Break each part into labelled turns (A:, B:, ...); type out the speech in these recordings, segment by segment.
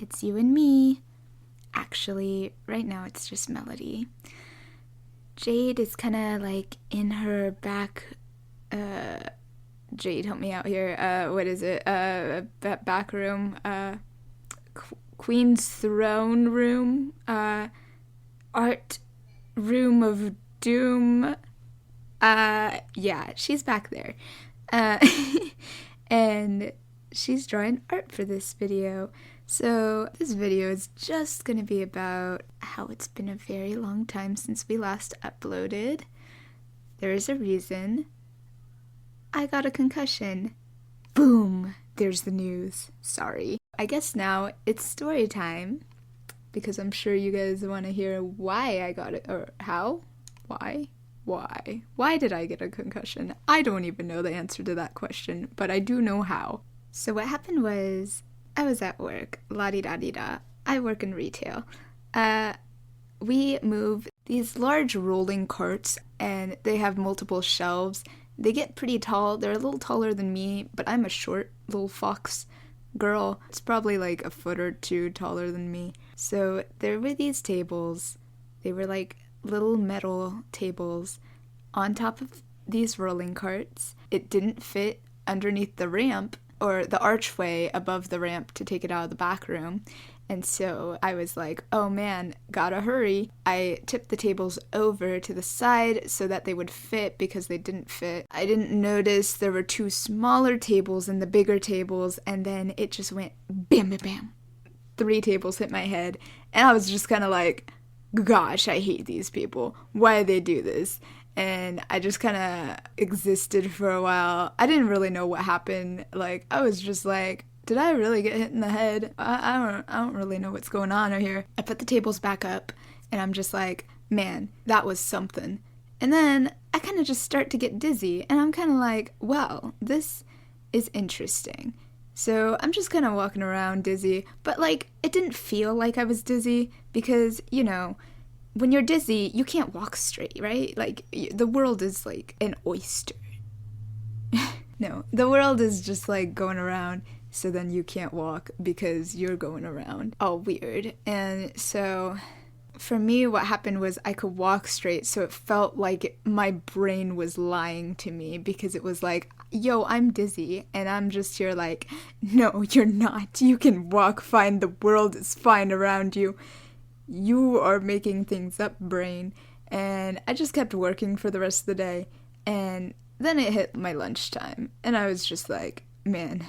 A: It's you and me. Actually, right now it's just Melody. Jade is kind of like in her back. Jade, help me out here. What is it? Back room. Queen's throne room. Art room of doom. Yeah, she's back there. And she's drawing art for this video. So this video is just gonna be about how it's been a very long time since we last uploaded. There is a reason. I got a concussion. Boom! There's the news. Sorry. I guess now it's story time, because I'm sure you guys want to hear why I got it, or how? Why? Why did I get a concussion? I don't even know the answer to that question, but I do know how. So what happened was, I was at work, la-di-da-di-da. I work in retail. We move these large rolling carts, and they have multiple shelves. They get pretty tall. They're a little taller than me, but I'm a short little fox girl. It's probably like a foot or two taller than me. So there were these tables. They were like little metal tables on top of these rolling carts. It didn't fit underneath the ramp or the archway above the ramp to take it out of the back room. And so I was like, oh man, gotta hurry. I tipped the tables over to the side so that they would fit because they didn't fit. I didn't notice there were two smaller tables and the bigger tables, and then it just went bam, bam, bam. 3 tables hit my head, and I was just kind of like, gosh, I hate these people. Why do they do this? And I just kind of existed for a while. I didn't really know what happened. Like, I was just like, did I really get hit in the head? I don't really know what's going on here. I put the tables back up, and I'm just like, man, that was something. And then I kind of just start to get dizzy, and I'm kind of like, well, this is interesting. So I'm just kind of walking around dizzy, but like, it didn't feel like I was dizzy because, you know, when you're dizzy, you can't walk straight, right? Like, the world is like an oyster. No, the world is just like going around, so then you can't walk because you're going around all weird. And so for me, what happened was I could walk straight, so it felt like my brain was lying to me because it was like, yo, I'm dizzy, and I'm just here like, no, you're not. You can walk fine. The world is fine around you. You are making things up, brain. And I just kept working for the rest of the day, and then it hit my lunchtime, and I was just like, man,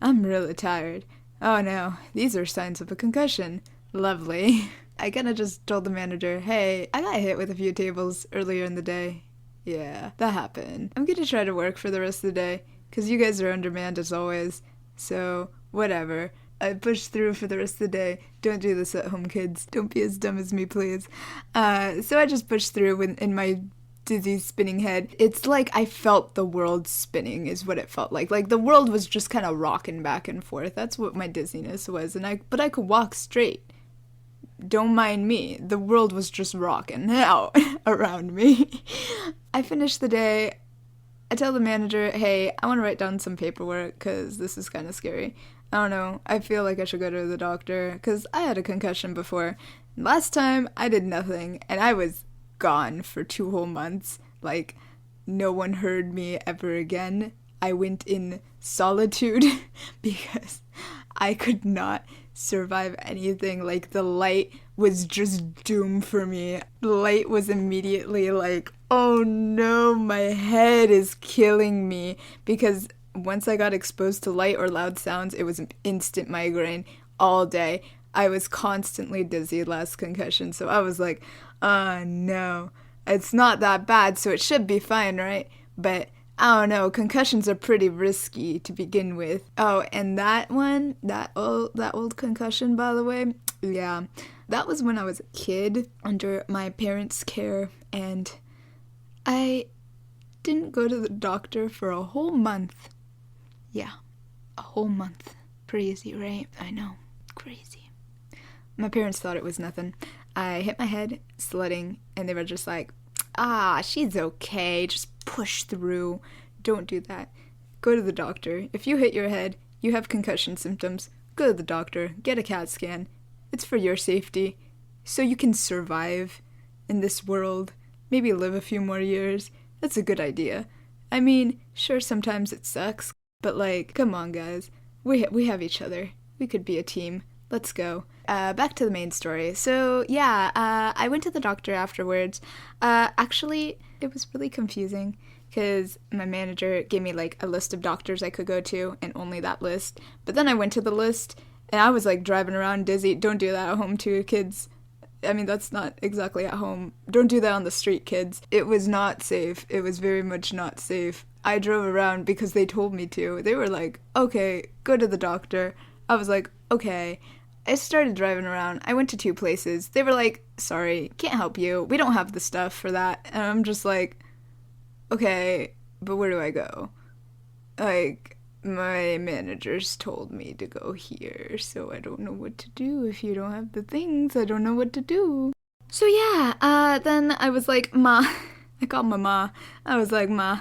A: I'm really tired. Oh no, these are signs of a concussion. Lovely. I kind of just told the manager, hey, I got hit with a few tables earlier in the day. Yeah, that happened. I'm gonna try to work for the rest of the day, because you guys are undermanned as always. So, whatever. I pushed through for the rest of the day. Don't do this at home, kids. Don't be as dumb as me, please. So I just pushed through in my dizzy spinning head. It's like I felt the world spinning is what it felt like. Like the world was just kind of rocking back and forth. That's what my dizziness was. But I could walk straight. Don't mind me. The world was just rocking out around me. I finished the day. I tell the manager, hey, I want to write down some paperwork because this is kind of scary. I don't know. I feel like I should go to the doctor because I had a concussion before. Last time, I did nothing, and I was gone for 2 whole months. Like, no one heard me ever again. I went in solitude because I could not survive anything. Like, the light was just doom for me. The light was immediately like, oh no, my head is killing me, because once I got exposed to light or loud sounds, it was an instant migraine all day. I was constantly dizzy last concussion, so I was like, oh no, it's not that bad, so it should be fine, right? But I don't know, concussions are pretty risky to begin with. Oh, and that one, that old concussion, by the way, yeah, that was when I was a kid under my parents' care, and I didn't go to the doctor for a whole month. Yeah, a whole month. Crazy, right? I know. Crazy. My parents thought it was nothing. I hit my head sledding, and they were just like, she's okay. Just push through. Don't do that. Go to the doctor. If you hit your head, you have concussion symptoms. go to the doctor, get a CAT scan. It's for your safety, so you can survive in this world, maybe live a few more years. That's a good idea. I mean, sure, sometimes it sucks, but like, come on guys, we have each other. We could be a team. Let's go. Back to the main story. So yeah, I went to the doctor afterwards. Actually, it was really confusing because my manager gave me like a list of doctors I could go to and only that list. But then I went to the list and I was like driving around dizzy. Don't do that at home too, kids. I mean, that's not exactly at home. Don't do that on the street, kids. It was not safe. It was very much not safe. I drove around because they told me to. They were like, okay, go to the doctor. I was like, okay. I started driving around. I went to 2 places. They were like, sorry, can't help you. We don't have the stuff for that. And I'm just like, okay, but where do I go? Like, my managers told me to go here, so I don't know what to do. If you don't have the things, I don't know what to do. So yeah, then I was like, Ma. I called my ma. I was like, Ma,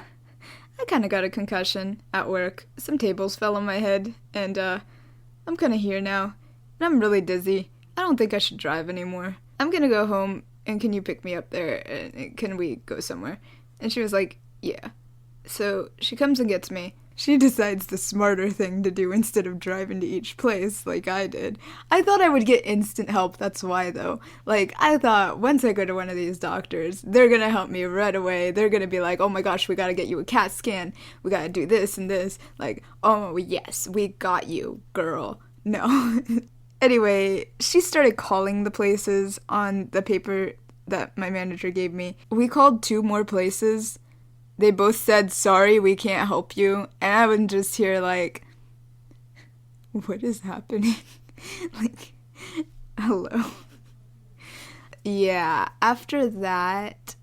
A: I kind of got a concussion at work. Some tables fell on my head, and I'm kind of here now. And I'm really dizzy. I don't think I should drive anymore. I'm gonna go home, and can you pick me up there? And can we go somewhere? And she was like, yeah. So she comes and gets me. She decides the smarter thing to do instead of driving to each place like I did. I thought I would get instant help, that's why though. Like, I thought once I go to one of these doctors, they're gonna help me right away. They're gonna be like, oh my gosh, we gotta get you a CAT scan. We gotta do this and this. Like, oh yes, we got you, girl. No. Anyway, she started calling the places on the paper that my manager gave me. We called 2 more places. They both said, sorry, we can't help you. And I was just here like, what is happening? Like, hello. Yeah, after that,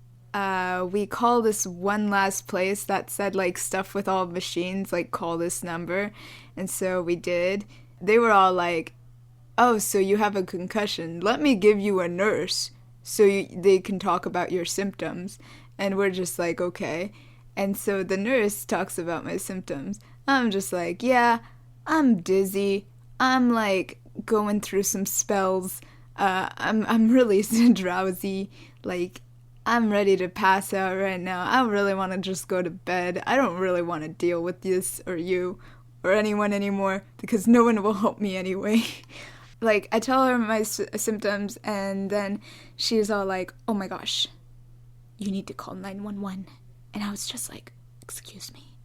A: we called this one last place that said like stuff with all machines, like call this number. And so we did. They were all like, oh, so you have a concussion. Let me give you a nurse so they can talk about your symptoms. And we're just like, okay. And so the nurse talks about my symptoms. I'm just like, yeah, I'm dizzy. I'm like going through some spells. I'm really drowsy. Like, I'm ready to pass out right now. I really want to just go to bed. I don't really want to deal with this or you or anyone anymore because no one will help me anyway. Like, I tell her my symptoms, and then she's all like, oh my gosh, you need to call 911. And I was just like, excuse me?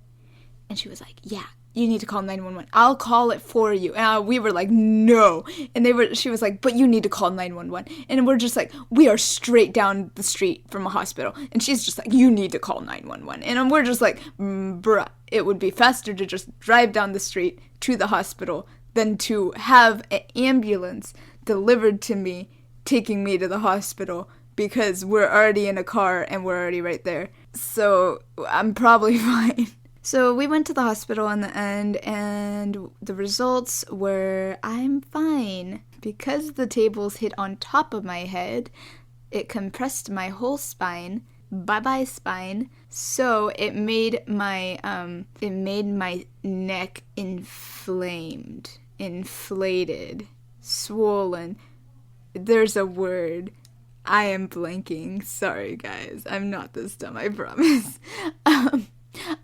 A: And she was like, yeah, you need to call 911. I'll call it for you. And we were like, no. And she was like, but you need to call 911. And we're just like, we are straight down the street from a hospital. And she's just like, you need to call 911. And we're just like, bruh, it would be faster to just drive down the street to the hospital than to have an ambulance delivered to me, taking me to the hospital, because we're already in a car and we're already right there. So I'm probably fine. So we went to the hospital in the end, and the results were I'm fine. Because the tables hit on top of my head, it compressed my whole spine. Bye-bye spine. So it made my neck inflated, swollen. There's a word. I am blanking. Sorry, guys. I'm not this dumb, I promise.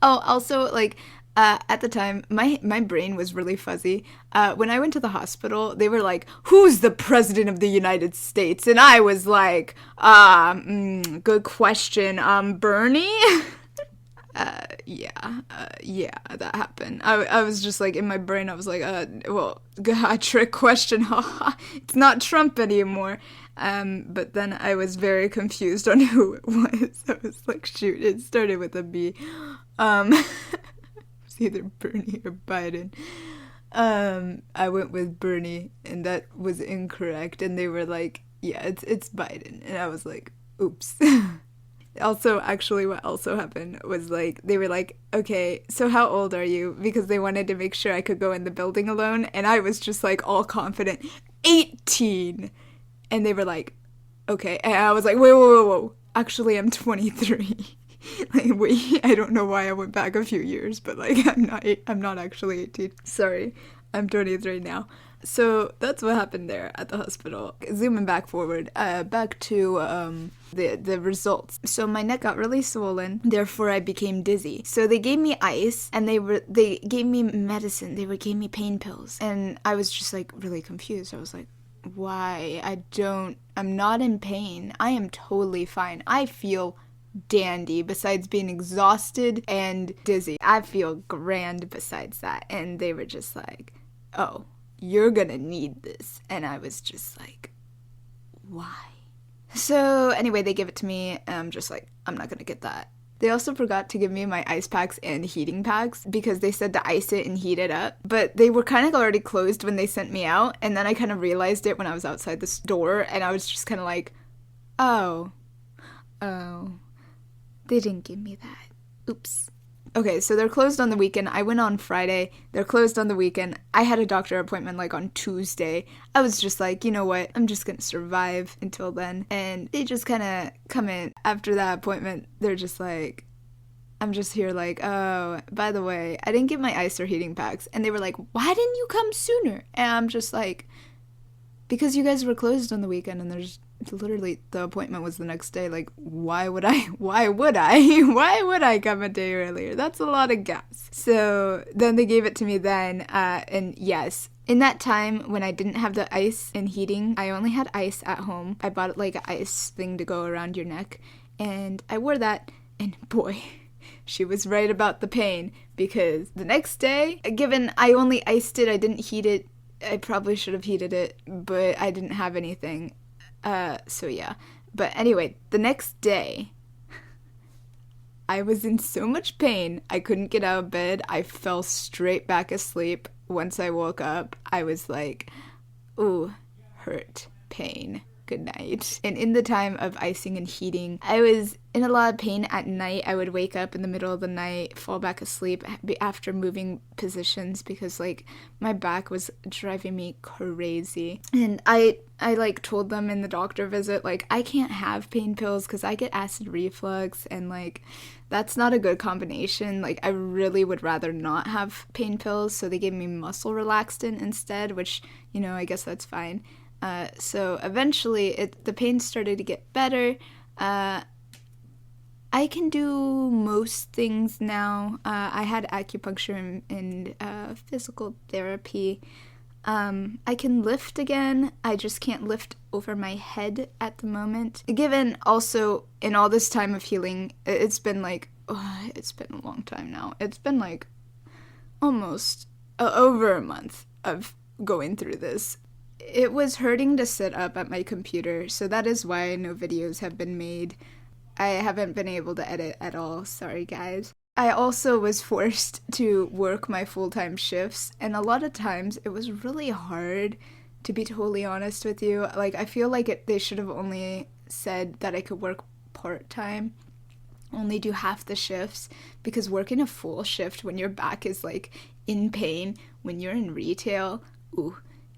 A: Also, like, at the time, my brain was really fuzzy. When I went to the hospital, they were like, who's the president of the United States? And I was like, good question. Bernie? Yeah, that happened. I was just like, in my brain, I was like, well, trick question, it's not Trump anymore. But then I was very confused on who it was. I was like, shoot, it started with a B. It's either Bernie or Biden. I went with Bernie, and that was incorrect, and they were like, yeah, it's Biden, and I was like, oops. Also, actually, what also happened was, like, they were like, okay, so how old are you? Because they wanted to make sure I could go in the building alone, and I was just, like, all confident, 18! And they were like, okay, and I was like, whoa, actually, I'm 23. Like, wait, I don't know why I went back a few years, but, like, I'm not actually 18. Sorry, I'm 23 now. So that's what happened there at the hospital. Zooming back forward, back to the results. So my neck got really swollen, therefore I became dizzy. So they gave me ice and they gave me medicine. They gave me pain pills, and I was just like really confused. I was like, why? I'm not in pain. I am totally fine. I feel dandy besides being exhausted and dizzy. I feel grand besides that. And they were just like, oh, you're gonna need this. And I was just like, why? So anyway, they give it to me, and I'm just like, I'm not gonna get that. They also forgot to give me my ice packs and heating packs because they said to ice it and heat it up. But they were kind of already closed when they sent me out, and then I kind of realized it when I was outside the door, and I was just kind of like, oh, they didn't give me that. Oops. Okay, so they're closed on the weekend. I went on Friday. They're closed on the weekend. I had a doctor appointment like on Tuesday. I was just like, you know what? I'm just gonna survive until then. And they just kind of come in after that appointment. They're just like, I'm just here like, oh, by the way, I didn't get my ice or heating packs. And they were like, why didn't you come sooner? And I'm just like, because you guys were closed on the weekend, and there's literally the appointment was the next day. Like, why would I come a day earlier? That's a lot of gas. So then they gave it to me then, and yes, in that time when I didn't have the ice and heating, I only had ice at home. I bought like an ice thing to go around your neck, and I wore that, and boy, she was right about the pain, because the next day, given I only iced it, I didn't heat it. I probably should have heated it, but I didn't have anything. So yeah. But anyway, the next day, I was in so much pain, I couldn't get out of bed. I fell straight back asleep. Once I woke up, I was like, ooh, hurt, pain, good night. And in the time of icing and heating, I was in a lot of pain at night. I would wake up in the middle of the night, fall back asleep after moving positions because like my back was driving me crazy. And I like told them in the doctor visit, like, I can't have pain pills because I get acid reflux, and like that's not a good combination. Like, I really would rather not have pain pills, so they gave me muscle relaxant instead, which, you know, I guess that's fine. So eventually the pain started to get better. I can do most things now. I had acupuncture and physical therapy. I can lift again. I just can't lift over my head at the moment. Given also in all this time of healing, it's been like, it's been a long time now. It's been like almost over a month of going through this. It was hurting to sit up at my computer, so that is why no videos have been made. I haven't been able to edit at all. Sorry, guys. I also was forced to work my full-time shifts, and a lot of times it was really hard, to be totally honest with you. Like, I feel like they should have only said that I could work part-time, only do half the shifts, because working a full shift when your back is, like, in pain, when you're in retail, ooh.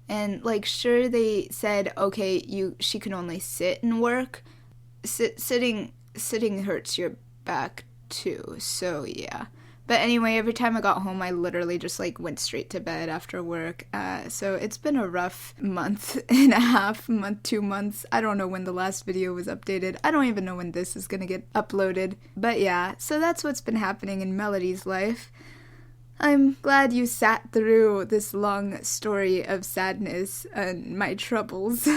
A: And, like, sure, they said, okay, she can only sit and work. Sitting hurts your back too, so yeah. But anyway, every time I got home, I literally just like went straight to bed after work. So it's been a rough month and a half, 2 months. I don't know when the last video was updated. I don't even know when this is gonna get uploaded. But yeah, so that's what's been happening in Melody's life. I'm glad you sat through this long story of sadness and my troubles.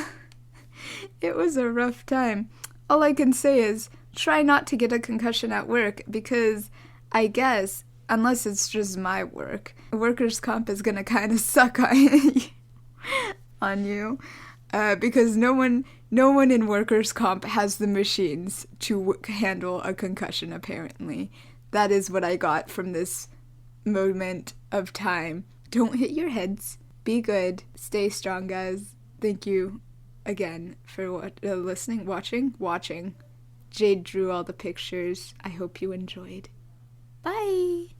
A: It was a rough time. All I can say is, try not to get a concussion at work, because I guess, unless it's just my work, workers' comp is gonna kind of suck on you, because no one in workers' comp has the machines to handle a concussion, apparently. That is what I got from this moment of time. Don't hit your heads. Be good. Stay strong, guys. Thank you again for listening, watching. Jade drew all the pictures. I hope you enjoyed. Bye!